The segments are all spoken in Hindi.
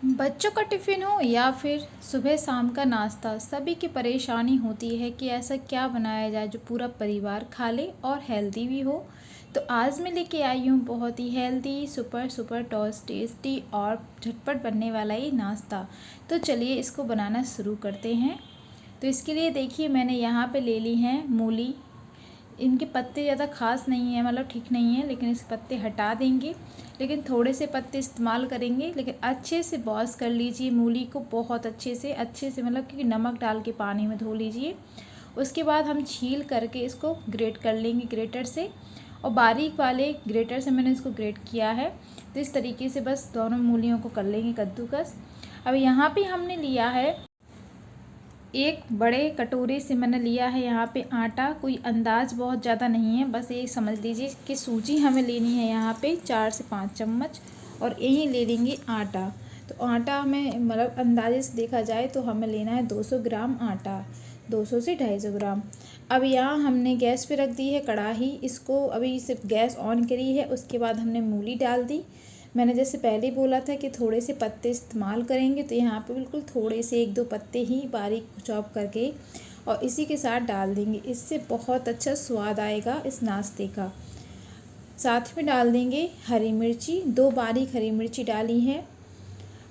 बच्चों का टिफ़िन हो या फिर सुबह शाम का नाश्ता, सभी की परेशानी होती है कि ऐसा क्या बनाया जाए जो पूरा परिवार खा ले और हेल्दी भी हो। तो आज मैं लेके आई हूँ बहुत ही हेल्दी सुपर सुपर टेस्टी और झटपट बनने वाला ये नाश्ता। तो चलिए इसको बनाना शुरू करते हैं। तो इसके लिए देखिए मैंने यहाँ पे ले ली हैं मूली। इनके पत्ते ज़्यादा ख़ास नहीं है, मतलब ठीक नहीं है, लेकिन इसके पत्ते हटा देंगे। लेकिन थोड़े से पत्ते इस्तेमाल करेंगे। लेकिन अच्छे से वॉश कर लीजिए मूली को, बहुत अच्छे से मतलब कि नमक डाल के पानी में धो लीजिए। उसके बाद हम छील करके इसको ग्रेट कर लेंगे ग्रेटर से, और बारीक वाले ग्रेटर से मैंने इसको ग्रेट किया है। तो इस तरीके से बस दोनों मूलियों को कर लेंगे कद्दूकस। अब यहाँ पे हमने लिया है एक बड़े कटोरे से मैंने लिया है यहाँ पे आटा। कोई अंदाज़ बहुत ज़्यादा नहीं है, बस ये समझ लीजिए कि सूजी हमें लेनी है यहाँ पे 4 से 5 चम्मच, और यहीं ले लेंगे आटा। तो आटा हमें मतलब अंदाजे से देखा जाए तो हमें लेना है 200 ग्राम आटा, 200 से 250 ग्राम। अब यहाँ हमने गैस पे रख दी है कढ़ाई, इसको अभी सिर्फ गैस ऑन करी है। उसके बाद हमने मूली डाल दी। मैंने जैसे पहले ही बोला था कि थोड़े से पत्ते इस्तेमाल करेंगे, तो यहाँ पे बिल्कुल थोड़े से 1-2 पत्ते ही बारीक चॉप करके और इसी के साथ डाल देंगे। इससे बहुत अच्छा स्वाद आएगा इस नाश्ते का। साथ में डाल देंगे हरी मिर्ची, 2 बारीक हरी मिर्ची डाली है।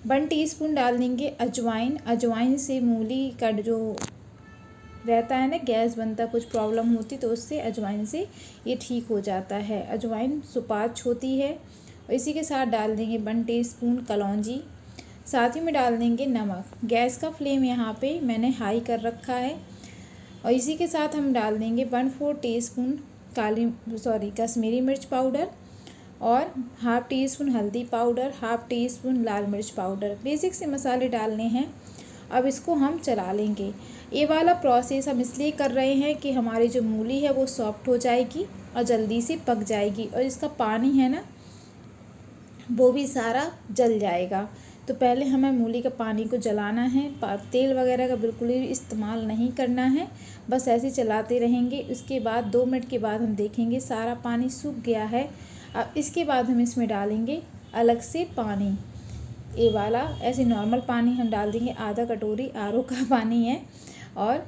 1 टीस्पून डाल देंगे अजवाइन। अजवाइन से मूली का जो रहता है ना गैस बनता, कुछ प्रॉब्लम होती तो उससे अजवाइन से ये ठीक हो जाता है। अजवाइन सुपाच्य होती है। और इसी के साथ डाल देंगे 1 टीस्पून कलौंजी। साथ ही में डाल देंगे नमक। गैस का फ्लेम यहाँ पे मैंने हाई कर रखा है। और इसी के साथ हम डाल देंगे 1/4 टीस्पून कश्मीरी मिर्च पाउडर, और हाफ़ टी स्पून हल्दी पाउडर, हाफ़ टी स्पून लाल मिर्च पाउडर। बेसिक से मसाले डालने हैं। अब इसको हम चला लेंगे। ये वाला प्रोसेस हम इसलिए कर रहे हैं कि हमारी जो मूली है वो सॉफ्ट हो जाएगी और जल्दी से पक जाएगी, और इसका पानी है ना वो भी सारा जल जाएगा। तो पहले हमें मूली का पानी को जलाना है। तेल वगैरह का बिल्कुल भी इस्तेमाल नहीं करना है, बस ऐसे चलाते रहेंगे। उसके बाद 2 मिनट के बाद हम देखेंगे सारा पानी सूख गया है। अब इसके बाद हम इसमें डालेंगे अलग से पानी। ये वाला ऐसे नॉर्मल पानी हम डाल देंगे, आधा कटोरी आरओ का पानी है। और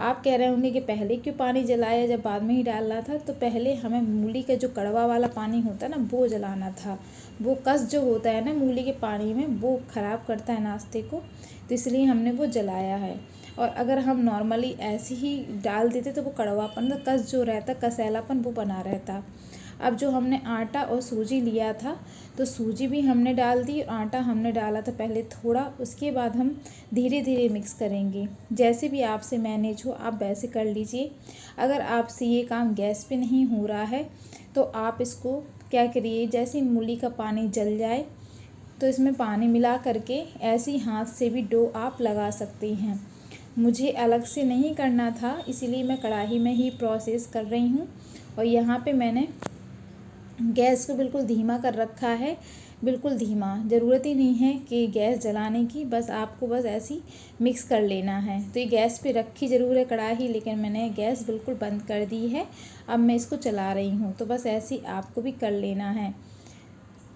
आप कह रहे होंगे कि पहले क्यों पानी जलाया जब बाद में ही डालना था। तो पहले हमें मूली का जो कड़वा वाला पानी होता है ना वो जलाना था। वो कस जो होता है ना मूली के पानी में, वो ख़राब करता है नाश्ते को, तो इसलिए हमने वो जलाया है। और अगर हम नॉर्मली ऐसे ही डाल देते तो वो कड़वापन, कस जो रहता, कसैलापन वो बना रहता। अब जो हमने आटा और सूजी लिया था, तो सूजी भी हमने डाल दी, आटा हमने डाला था पहले थोड़ा। उसके बाद हम धीरे धीरे मिक्स करेंगे। जैसे भी आपसे मैनेज हो आप वैसे कर लीजिए। अगर आपसे ये काम गैस पे नहीं हो रहा है तो आप इसको क्या करिए, जैसे मूली का पानी जल जाए तो इसमें पानी मिला करके ऐसे ही हाथ से भी डो आप लगा सकते हैं। मुझे अलग से नहीं करना था, इसीलिए मैं कढ़ाई में ही प्रोसेस कर रही हूँ। और यहाँ पे मैंने गैस को बिल्कुल धीमा कर रखा है, बिल्कुल धीमा। ज़रूरत ही नहीं है कि गैस जलाने की, बस आपको बस ऐसी मिक्स कर लेना है। तो ये गैस पे रखी ज़रूर है कढ़ाई, लेकिन मैंने गैस बिल्कुल बंद कर दी है। अब मैं इसको चला रही हूँ, तो बस ऐसे ही आपको भी कर लेना है।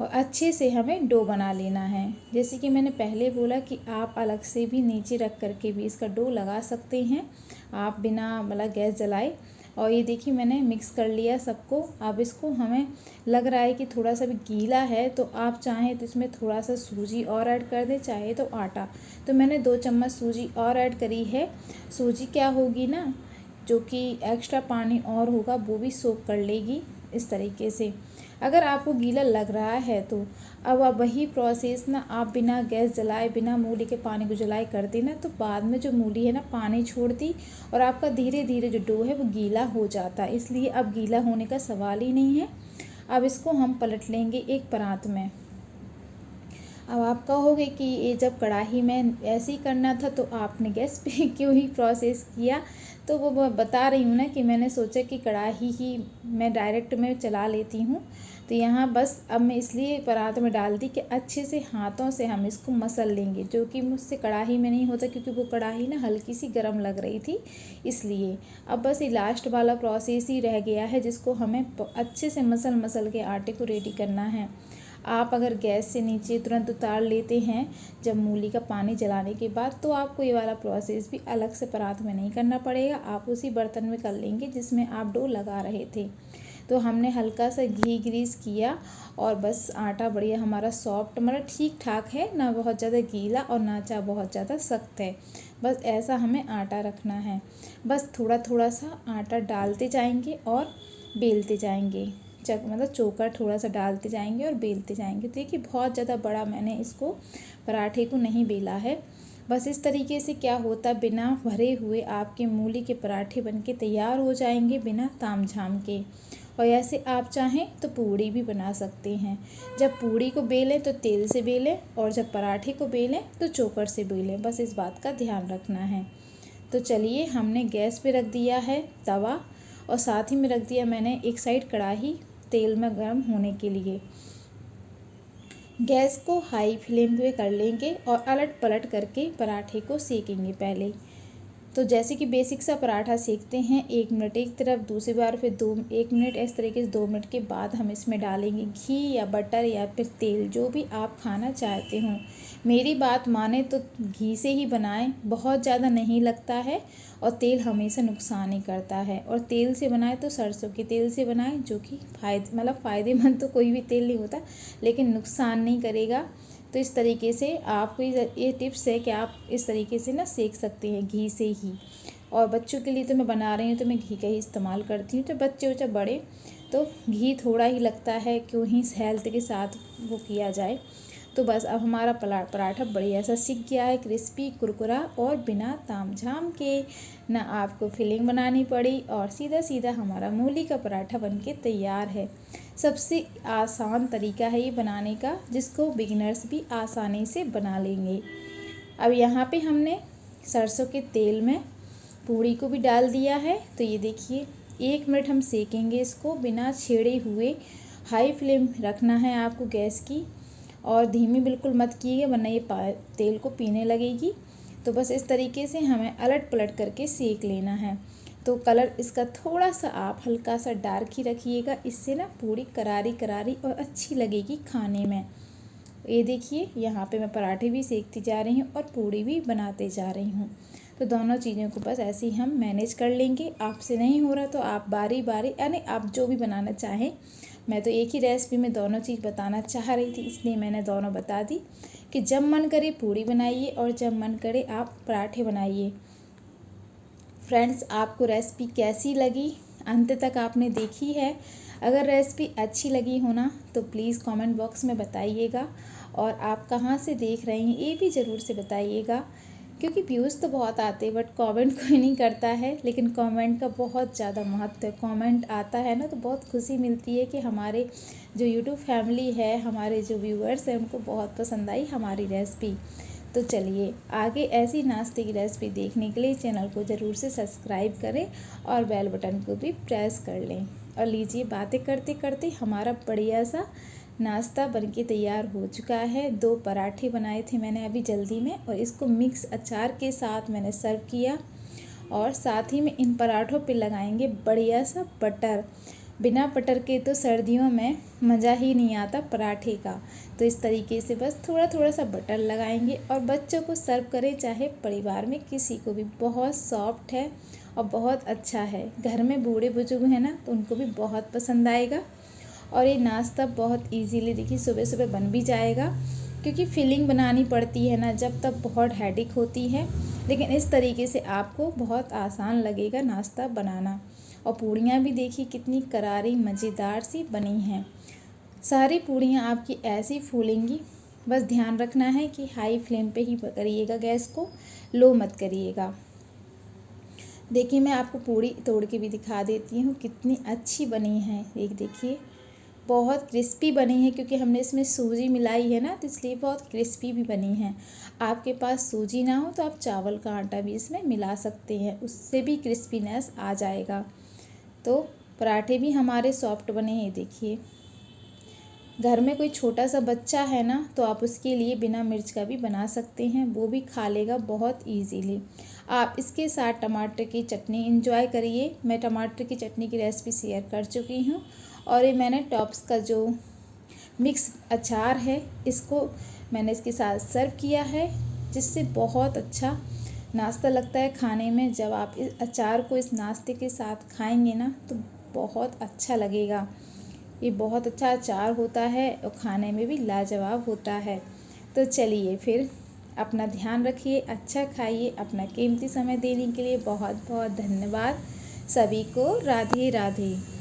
और अच्छे से हमें डो बना लेना है। जैसे कि मैंने पहले बोला कि आप अलग से भी नीचे रख करके भी इसका डो लगा सकते हैं, आप बिना मतलब गैस जलाए। और ये देखिए मैंने मिक्स कर लिया सबको। अब इसको हमें लग रहा है कि थोड़ा सा भी गीला है, तो आप चाहें तो इसमें थोड़ा सा सूजी और ऐड कर दें, चाहे तो आटा। तो मैंने 2 चम्मच सूजी और ऐड करी है। सूजी क्या होगी ना, जो कि एक्स्ट्रा पानी और होगा वो भी सोक कर लेगी इस तरीके से। अगर आपको गीला लग रहा है तो अब आप वही प्रोसेस ना आप बिना गैस जलाए, बिना मूली के पानी को जलाए कर देना, तो बाद में जो मूली है ना पानी छोड़ती और आपका धीरे धीरे जो डो है वो गीला हो जाता है। इसलिए अब गीला होने का सवाल ही नहीं है। अब इसको हम पलट लेंगे एक परात में। अब आप कहोगे कि ये जब कढ़ाई में ऐसे ही करना था तो आपने गैस पे क्यों ही प्रोसेस किया। तो वो बता रही हूँ ना कि मैंने सोचा कि कढ़ाई ही मैं डायरेक्ट में चला लेती हूँ। तो यहाँ बस अब मैं इसलिए परात में डाल दी कि अच्छे से हाथों से हम इसको मसल लेंगे, जो कि मुझसे कढ़ाई में नहीं होता, क्योंकि वो कढ़ाई ना हल्की सी गर्म लग रही थी इसलिए। अब बस ये लास्ट वाला प्रोसेस ही रह गया है, जिसको हमें अच्छे से मसल के आटे को रेडी करना है। आप अगर गैस से नीचे तुरंत उतार लेते हैं जब मूली का पानी जलाने के बाद, तो आपको ये वाला प्रोसेस भी अलग से परात में नहीं करना पड़ेगा। आप उसी बर्तन में कर लेंगे जिसमें आप डो लगा रहे थे। तो हमने हल्का सा घी ग्रीस किया और बस आटा बढ़िया हमारा सॉफ्ट, मतलब ठीक ठाक है, ना बहुत ज़्यादा गीला और ना बहुत ज़्यादा सख्त है। बस ऐसा हमें आटा रखना है। बस थोड़ा थोड़ा सा आटा डालते जाएंगे और बेलते जाएंगे। मतलब चोकर थोड़ा सा डालते जाएंगे और बेलते जाएंगे। देखिए बहुत ज़्यादा बड़ा मैंने इसको पराठे को नहीं बेला है। बस इस तरीके से क्या होता, बिना भरे हुए आपके मूली के पराठे बनके तैयार हो जाएंगे बिना तामझाम के। और ऐसे आप चाहें तो पूड़ी भी बना सकते हैं। जब पूड़ी को बेलें तो तेल से बेलें और जब पराठे को बेलें तो चोकर से बेलें। बस इस बात का ध्यान रखना है। तो चलिए, हमने गैस पे रख दिया है तवा और साथ ही में रख दिया मैंने एक साइड कढ़ाई तेल में गर्म होने के लिए। गैस को हाई फ्लेम पे कर लेंगे और अलट पलट करके पराठे को सेकेंगे पहले। तो जैसे कि बेसिक सा पराठा सेकते हैं, 1 मिनट एक तरफ, दूसरी बार फिर 1 मिनट, इस तरीके से 2 मिनट के बाद हम इसमें डालेंगे घी या बटर या फिर तेल, जो भी आप खाना चाहते हो। मेरी बात माने तो घी से ही बनाएं, बहुत ज़्यादा नहीं लगता है और तेल हमेशा नुकसान ही करता है। और तेल से बनाएं तो सरसों के तेल से बनाएं, जो कि फ़ायदेमंद तो कोई भी तेल नहीं होता, लेकिन नुकसान नहीं करेगा। तो इस तरीके से आपको ये टिप्स है कि आप इस तरीके से ना सेक सकते हैं घी से ही। और बच्चों के लिए तो मैं बना रही हूँ तो मैं घी का ही इस्तेमाल करती हूँ। तो बच्चे बच्चे बड़े तो घी थोड़ा ही लगता है, क्यों ही हेल्थ के साथ वो किया जाए। तो बस अब हमारा पराठा बढ़िया सा सिक गया है, क्रिस्पी कुरकुरा और बिना तामझाम के। ना आपको फिलिंग बनानी पड़ी और सीधा सीधा हमारा मूली का पराठा बनके तैयार है। सबसे आसान तरीका है ये बनाने का, जिसको बिगिनर्स भी आसानी से बना लेंगे। अब यहाँ पे हमने सरसों के तेल में पूड़ी को भी डाल दिया है। तो ये देखिए 1 मिनट हम सेकेंगे इसको बिना छेड़े हुए। हाई फ्लेम रखना है आपको गैस की और धीमी बिल्कुल मत कीजिए, वरना ये तेल को पीने लगेगी। तो बस इस तरीके से हमें अलट पलट करके सेक लेना है। तो कलर इसका थोड़ा सा आप हल्का सा डार्क ही रखिएगा, इससे ना पूरी करारी करारी और अच्छी लगेगी खाने में। ये देखिए यहाँ पे मैं पराठे भी सेकती जा रही हूँ और पूड़ी भी बनाते जा रही हूँ। तो दोनों चीज़ों को बस ऐसे ही हम मैनेज कर लेंगे। आपसे नहीं हो रहा तो आप बारी बारी, यानी आप जो भी बनाना चाहें। मैं तो एक ही रेसिपी में दोनों चीज़ बताना चाह रही थी, इसलिए मैंने दोनों बता दी कि जब मन करे पूड़ी बनाइए और जब मन करे आप पराठे बनाइए। फ्रेंड्स, आपको रेसिपी कैसी लगी, अंत तक आपने देखी है? अगर रेसिपी अच्छी लगी हो ना तो प्लीज़ कमेंट बॉक्स में बताइएगा। और आप कहाँ से देख रहे हैं ये भी ज़रूर से बताइएगा, क्योंकि व्यूज़ तो बहुत आते हैं बट कमेंट कोई नहीं करता है। लेकिन कमेंट का बहुत ज़्यादा महत्व है। कमेंट आता है ना तो बहुत खुशी मिलती है कि हमारे जो यूट्यूब फैमिली है, हमारे जो व्यूअर्स हैं, उनको बहुत पसंद आई हमारी रेसिपी। तो चलिए, आगे ऐसी नाश्ते की रेसिपी देखने के लिए चैनल को ज़रूर से सब्सक्राइब करें और बेल बटन को भी प्रेस कर लें। और लीजिए, बातें करते करते हमारा बढ़िया सा नाश्ता बनके तैयार हो चुका है। 2 पराठे बनाए थे मैंने अभी जल्दी में और इसको मिक्स अचार के साथ मैंने सर्व किया। और साथ ही में इन पराठों पे लगाएंगे बढ़िया सा बटर। बिना बटर के तो सर्दियों में मज़ा ही नहीं आता पराठे का। तो इस तरीके से बस थोड़ा थोड़ा सा बटर लगाएंगे और बच्चों को सर्व करें, चाहे परिवार में किसी को भी। बहुत सॉफ्ट है और बहुत अच्छा है। घर में बूढ़े बुजुर्ग हैं ना तो उनको भी बहुत पसंद आएगा। और ये नाश्ता बहुत इजीली देखिए सुबह सुबह बन भी जाएगा, क्योंकि फिलिंग बनानी पड़ती है ना, जब तक बहुत हेडेक होती है। लेकिन इस तरीके से आपको बहुत आसान लगेगा नाश्ता बनाना। और पूड़ियाँ भी देखिए कितनी करारी मज़ेदार सी बनी हैं। सारी पूड़ियाँ आपकी ऐसी फूलेंगी। बस ध्यान रखना है कि हाई फ्लेम पे ही करिएगा, गैस को लो मत करिएगा। देखिए, मैं आपको पूड़ी तोड़ के भी दिखा देती हूँ कितनी अच्छी बनी है। एक देखिए, बहुत क्रिस्पी बनी है, क्योंकि हमने इसमें सूजी मिलाई है ना, तो इसलिए बहुत क्रिस्पी भी बनी है। आपके पास सूजी ना हो तो आप चावल का आटा भी इसमें मिला सकते हैं, उससे भी क्रिस्पीनेस आ जाएगा। तो पराठे भी हमारे सॉफ्ट बने हैं। देखिए, घर में कोई छोटा सा बच्चा है ना तो आप उसके लिए बिना मिर्च का भी बना सकते हैं, वो भी खा लेगा बहुत इजीली। आप इसके साथ टमाटर की चटनी एंजॉय करिए। मैं टमाटर की चटनी की रेसिपी शेयर कर चुकी हूँ। और ये मैंने टॉप्स का जो मिक्स अचार है, इसको मैंने इसके साथ सर्व किया है, जिससे बहुत अच्छा नाश्ता लगता है खाने में। जब आप इस अचार को इस नाश्ते के साथ खाएंगे ना तो बहुत अच्छा लगेगा। ये बहुत अच्छा अचार होता है और खाने में भी लाजवाब होता है। तो चलिए फिर, अपना ध्यान रखिए, अच्छा खाइए। अपना कीमती समय देने के लिए बहुत बहुत धन्यवाद। सभी को राधे राधे।